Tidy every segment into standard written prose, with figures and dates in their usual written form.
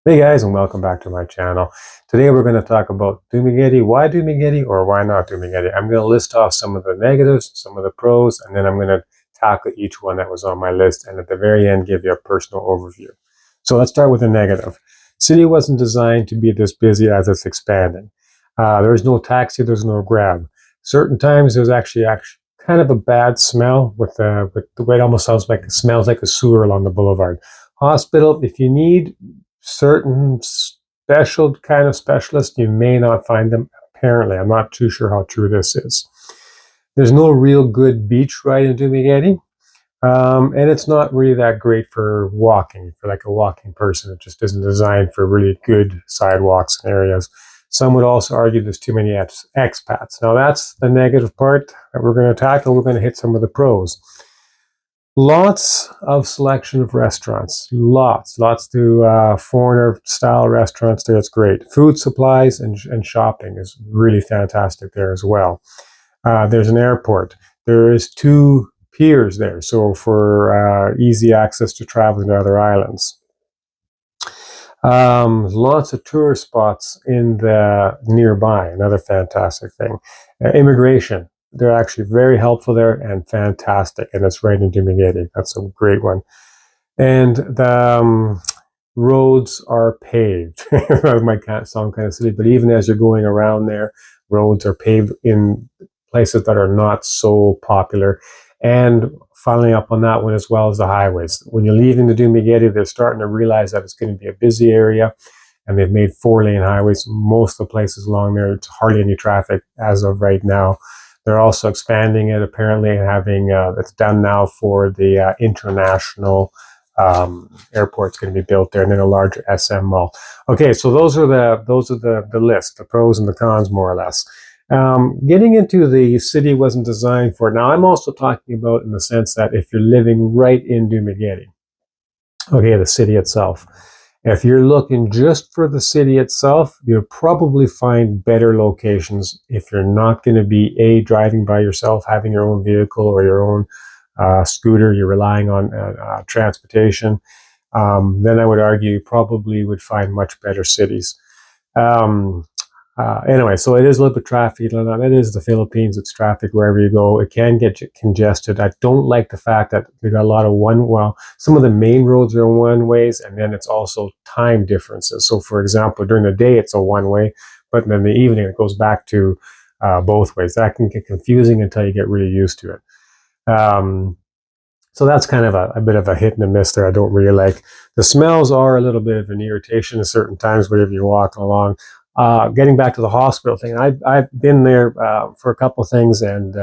Hey guys, and welcome back to my channel. Today we're going to talk about Dumaguete. Why Dumaguete or why not Dumaguete? I'm going to list off some of the negatives, some of the pros, and then I'm going to tackle each one that was on my list, and at the very end give you a personal overview. So let's start with the negative. City wasn't designed to be this busy as it's expanding. There's no taxi, there's no Grab. Certain times there's actually kind of a bad smell with the way it almost smells like a sewer along the boulevard. Hospital, if you need certain special kind of specialists, you may not find them. Apparently, I'm not too sure how true this is. There's no real good beach right in Dumaguete, and it's not really that great for walking, for like a walking person. It just isn't designed for really good sidewalks and areas. Some would also argue there's too many expats. Now that's the negative part that we're going to tackle. We're going to hit some of the pros. Lots of selection of restaurants. Lots to foreigner-style restaurants there. It's great. Food supplies and shopping is really fantastic there as well. There's an airport. There is 2 piers there, so for easy access to traveling to other islands. Lots of tourist spots in the nearby. Another fantastic thing. Immigration. They're actually very helpful there and fantastic, and it's right in Dumaguete. That's a great one. And the roads are paved. It might sound kind of silly, but even as you're going around there, roads are paved in places that are not so popular. And following up on that one as well as the highways. When you're leaving the Dumaguete, they're starting to realize that it's going to be a busy area, and they've made 4-lane highways. Most of the places along there, it's hardly any traffic as of right now. They're also expanding it apparently and having it's done now for the international airport's going to be built there, and then a larger SM mall. Okay, so those are the list, the pros and the cons more or less. Getting into the city wasn't designed for it. Now I'm also talking about in the sense that if you're living right in Dumaguete, okay, the city itself. If you're looking just for the city itself, you'll probably find better locations if you're not going to be driving by yourself, having your own vehicle or your own scooter, you're relying on transportation. Then I would argue you probably would find much better cities. Anyway, so it is a little bit traffic. It is the Philippines. It's traffic wherever you go. It can get congested. I don't like the fact that they got a lot of some of the main roads are one ways, and then it's also time differences. So for example, during the day, it's a one way, but then in the evening, it goes back to both ways. That can get confusing until you get really used to it. So that's kind of a bit of a hit and a miss there. I don't really like. The smells are a little bit of an irritation at certain times whenever you're walking along. Getting back to the hospital thing, I've been there for a couple of things, and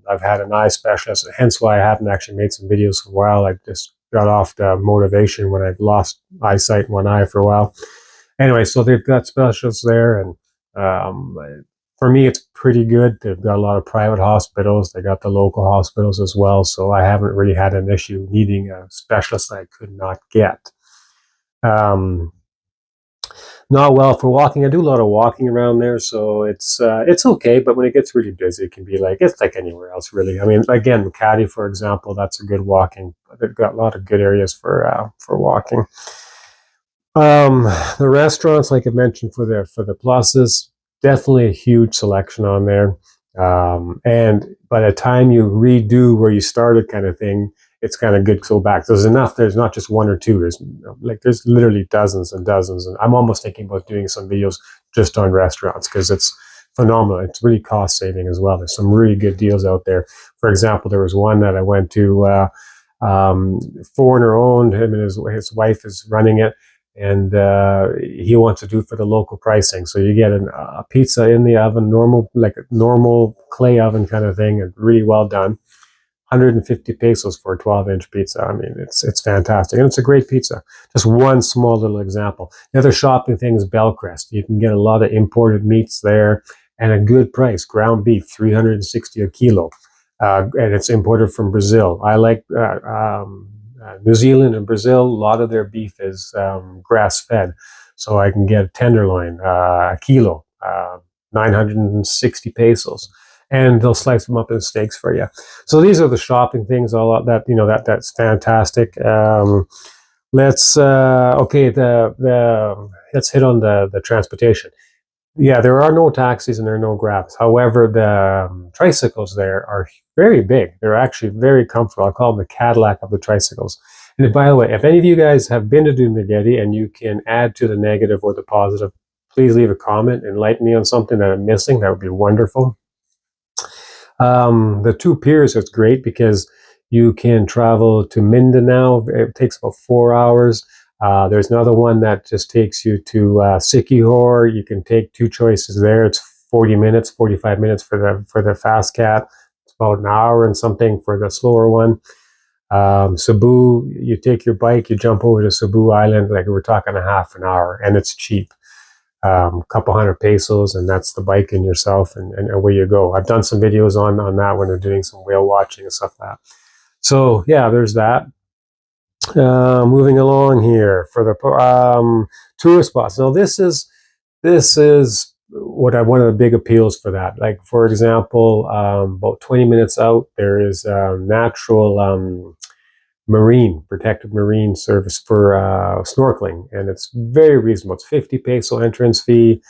I've had an eye specialist, hence why I haven't actually made some videos for a while. I just got off the motivation when I've lost eyesight in one eye for a while. Anyway, so they've got specialists there, and for me, it's pretty good. They've got a lot of private hospitals. They got the local hospitals as well, so I haven't really had an issue needing a specialist that I could not get. Not well for walking. I do a lot of walking around there, so it's okay. But when it gets really busy, it can be it's like anywhere else, really. I mean, again, Makati, for example, that's a good walking. They've got a lot of good areas for walking. The restaurants, like I mentioned, for the pluses, definitely a huge selection on there. And by the time you redo where you started, kind of thing, it's kind of good to go back. There's enough. There's not just 1 or 2. There's literally dozens and dozens. And I'm almost thinking about doing some videos just on restaurants because it's phenomenal. It's really cost saving as well. There's some really good deals out there. For example, there was one that I went to, foreigner owned. Him and his wife is running it, and he wants to do it for the local pricing. So you get a pizza in the oven, like a normal clay oven kind of thing, and really well done. 150 pesos for a 12-inch pizza. I mean, it's fantastic, and it's a great pizza. Just one small little example. The other shopping thing is Bellcrest. You can get a lot of imported meats there, and a good price. Ground beef, 360 a kilo, and it's imported from Brazil. I like New Zealand and Brazil. A lot of their beef is grass-fed, so I can get a tenderloin, a kilo, 960 pesos. And they'll slice them up in steaks for you. So these are the shopping things. All that that's fantastic. let's okay. The let's hit on the transportation. Yeah, there are no taxis and there are no grabs. However, the tricycles there are very big. They're actually very comfortable. I call them the Cadillac of the tricycles. And by the way, if any of you guys have been to Dumaguete and you can add to the negative or the positive, please leave a comment, enlighten me on something that I'm missing. That would be wonderful. The two piers is great because you can travel to Mindanao. It takes about 4 hours. There's another one that just takes you to Sikihor. You can take two choices there. It's 40 minutes, 45 minutes for the fast cat. It's about an hour and something for the slower one. Cebu, you take your bike, you jump over to Cebu Island, like we're talking a half an hour, and it's cheap. Couple hundred pesos, and that's the bike and yourself, and away you go. I've done some videos on that when they're doing some whale watching and stuff like that. So yeah, there's that. Moving along here for the tourist spots. Now this is one of the big appeals for that. Like for example, about 20 minutes out, there is natural protected marine service for snorkeling, and it's very reasonable. It's 50 peso entrance fee.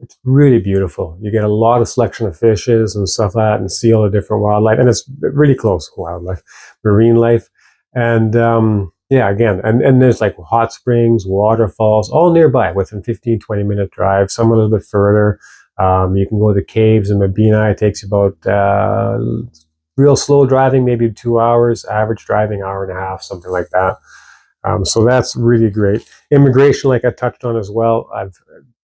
It's really beautiful. You get a lot of selection of fishes and stuff like that, and see all the different wildlife, and it's really close wildlife, marine life, and yeah, again, and there's like hot springs, waterfalls, all nearby within 15-20 minute drive. Some a little bit further. You can go to the caves in Mabini. It takes you about real slow driving, maybe 2 hours. Average driving, hour and a half, something like that. So that's really great. Immigration, like I touched on as well,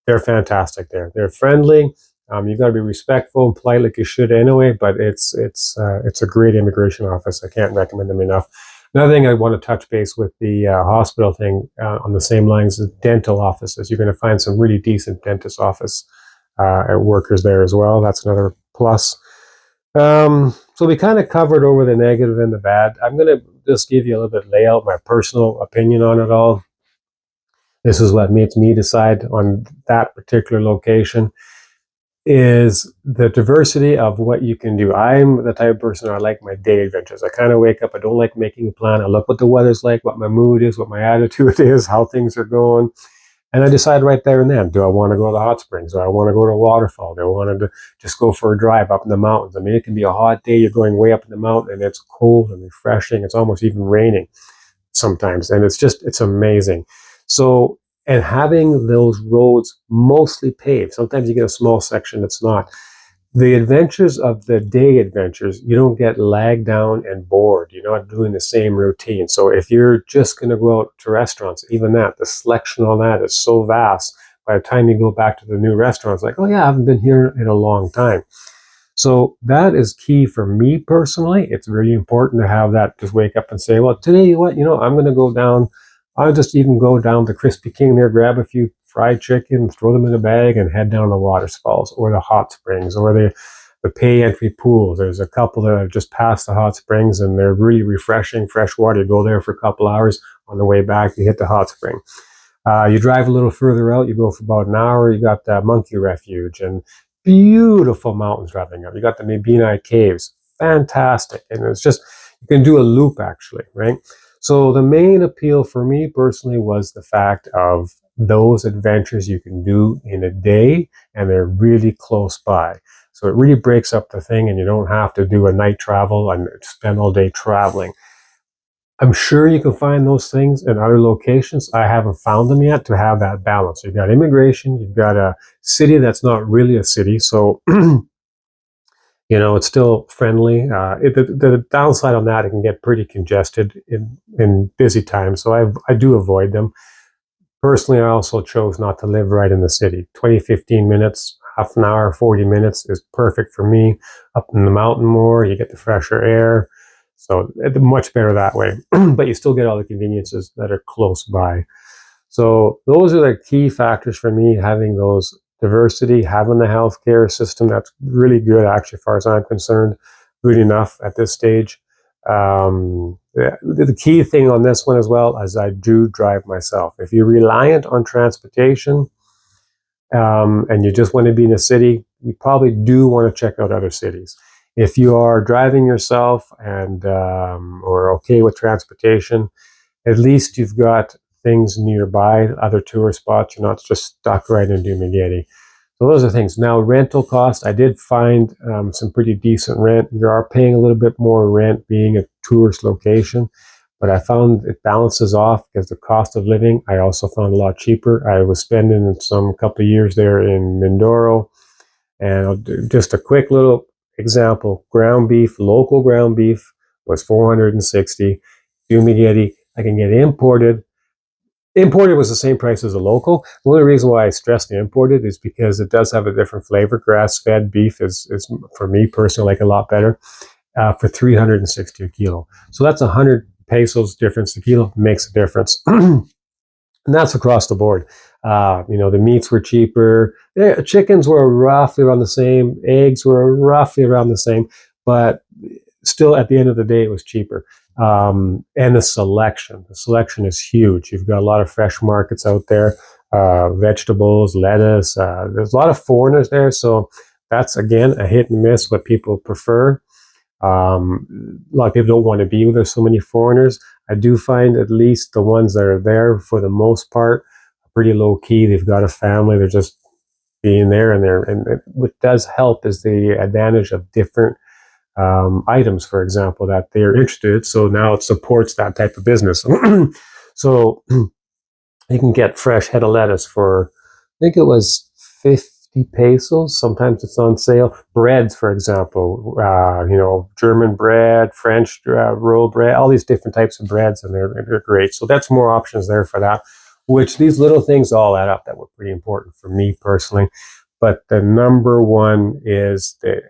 they're fantastic there. They're friendly. You got to be respectful and polite like you should anyway, but it's a great immigration office. I can't recommend them enough. Another thing I want to touch base with the hospital thing on the same lines as dental offices. You're going to find some really decent dentist office workers there as well. That's another plus. So we kind of covered over the negative and the bad. I'm going to just give you a little bit layout, my personal opinion on it all. This is what makes me decide on that particular location is the diversity of what you can do. I'm the type of person, I like my day adventures. I kind of wake up, I don't like making a plan. I look what the weather's like, what my mood is, what my attitude is, how things are going. And I decide right there and then, do I want to go to the hot springs? Do I want to go to a waterfall? Do I want to just go for a drive up in the mountains? I mean, it can be a hot day. You're going way up in the mountain and it's cold and refreshing. It's almost even raining sometimes. And it's amazing. So, and having those roads mostly paved, sometimes you get a small section that's not. The adventures of the day adventures, you don't get lagged down and bored. You're not doing the same routine. So if you're just going to go out to restaurants, even that, the selection on that is so vast. By the time you go back to the new restaurants, like, oh yeah, I haven't been here in a long time. So that is key for me personally. It's really important to have that, just wake up and say, well, today, I'm going to go down. I'll just even go down to Krispy Kreme there, grab a few fried chicken, throw them in a bag, and head down the waterfalls or the hot springs or the pay entry pools. There's a couple that are just past the hot springs, and they're really refreshing, fresh water. You go there for a couple hours. On the way back, you hit the hot spring. You drive a little further out, you go for about an hour, you got the monkey refuge and beautiful mountains driving up. You got the Mabini caves, fantastic. And it's just, you can do a loop actually, right? So the main appeal for me personally was the fact of those adventures you can do in a day and they're really close by. So it really breaks up the thing and you don't have to do a night travel and spend all day traveling. I'm sure you can find those things in other locations. I haven't found them yet to have that balance. You've got immigration, you've got a city that's not really a city, so it's still friendly. The downside on that, it can get pretty congested in busy times, so I do avoid them. Personally, I also chose not to live right in the city. 15 minutes, half an hour, 40 minutes is perfect for me. Up in the mountain more, you get the fresher air. So it's much better that way, but you still get all the conveniences that are close by. So those are the key factors for me, having those diversity, having the healthcare system that's really good, actually, as far as I'm concerned, good enough at this stage. The key thing on this one as well is I do drive myself. If you're reliant on transportation and you just want to be in a city, you probably do want to check out other cities. If you are driving yourself and or okay with transportation, at least you've got things nearby, other tourist spots. You're not just stuck right in Dumaguete. So those are things. Now, rental cost, I did find some pretty decent rent. You are paying a little bit more rent being a tourist location, but I found it balances off because the cost of living, I also found a lot cheaper. I was spending some couple of years there in Mindoro, and I'll do just a quick little example. Ground beef, local ground beef was 460. Dumaguete, I can get imported. Imported was the same price as a local. The only reason why I stress the imported is because it does have a different flavor. Grass-fed beef is for me personally like a lot better for 360 a kilo. So that's 100 pesos difference a kilo, makes a difference. And that's across the board. The meats were cheaper. Chickens were roughly around the same. Eggs were roughly around the same. But still, at the end of the day, it was cheaper. And the selection is huge. You've got a lot of fresh markets out there, vegetables, lettuce. There's a lot of foreigners there. So that's, again, a hit and miss what people prefer. A lot of people don't want to be where there's so many foreigners. I do find at least the ones that are there, for the most part, are pretty low key. They've got a family. They're just being there, and what does help is the advantage of different items, for example, that they're interested in. So now it supports that type of business. So you can get fresh head of lettuce for, I think it was 50 pesos. Sometimes it's on sale. Breads, for example, German bread, French roll bread, all these different types of breads, and they're great. So that's more options there for that, which these little things all add up that were pretty important for me personally. But the number one is the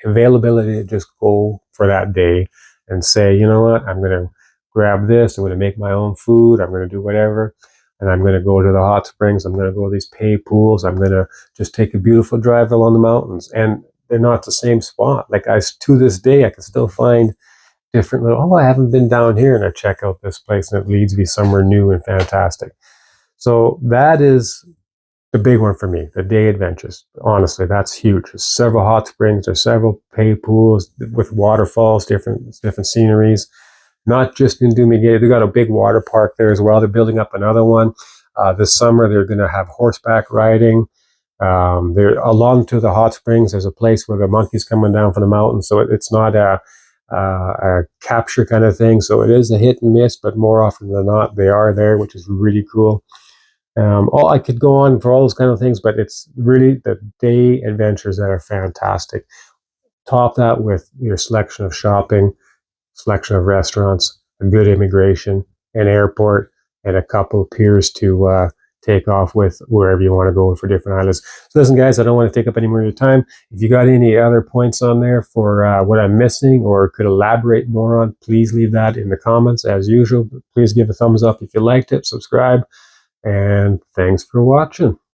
availability to just go for that day and say, you know what, I'm going to grab this, I'm going to make my own food, I'm going to do whatever, and I'm going to go to the hot springs, I'm going to go to these pay pools, I'm going to just take a beautiful drive along the mountains. And they're not the same spot. Like, to this day, I can still find different little, I haven't been down here, and I check out this place and it leads me somewhere new and fantastic. So that is the big one for me, the day adventures. Honestly, that's huge. There's several hot springs, there's several pay pools with waterfalls, different sceneries. Not just in Dumaguete, they've got a big water park there as well. They're building up another one. This summer, they're going to have horseback riding. They're along to the hot springs. There's a place where the monkeys coming down from the mountain, so it's not a capture kind of thing. So it is a hit and miss, but more often than not, they are there, which is really cool. I could go on for all those kind of things, but it's really the day adventures that are fantastic. Top that with your selection of shopping, selection of restaurants, a good immigration, an airport, and a couple of piers to take off with wherever you want to go for different islands. So listen, guys, I don't want to take up any more of your time. If you got any other points on there for what I'm missing or could elaborate more on, please leave that in the comments. As usual, please give a thumbs up if you liked it, subscribe, and thanks for watching.